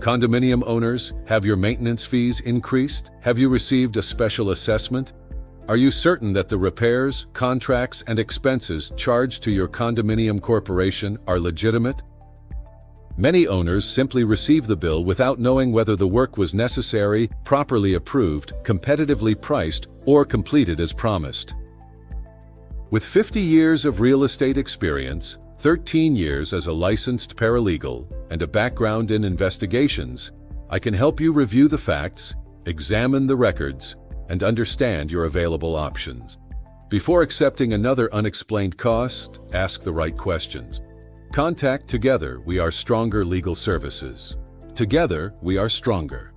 Condominium owners, have your maintenance fees increased? Have you received a special assessment? Are you certain that the repairs, contracts, and expenses charged to your condominium corporation are legitimate? Many owners simply receive the bill without knowing whether the work was necessary, properly approved, competitively priced, or completed as promised. With 50 years of real estate experience, 13 years as a licensed paralegal, and a background in investigations, I can help you review the facts, examine the records, and understand your available options. Before accepting another unexplained cost, ask the right questions. Contact Together We Are Stronger Legal Services. Together, we are stronger.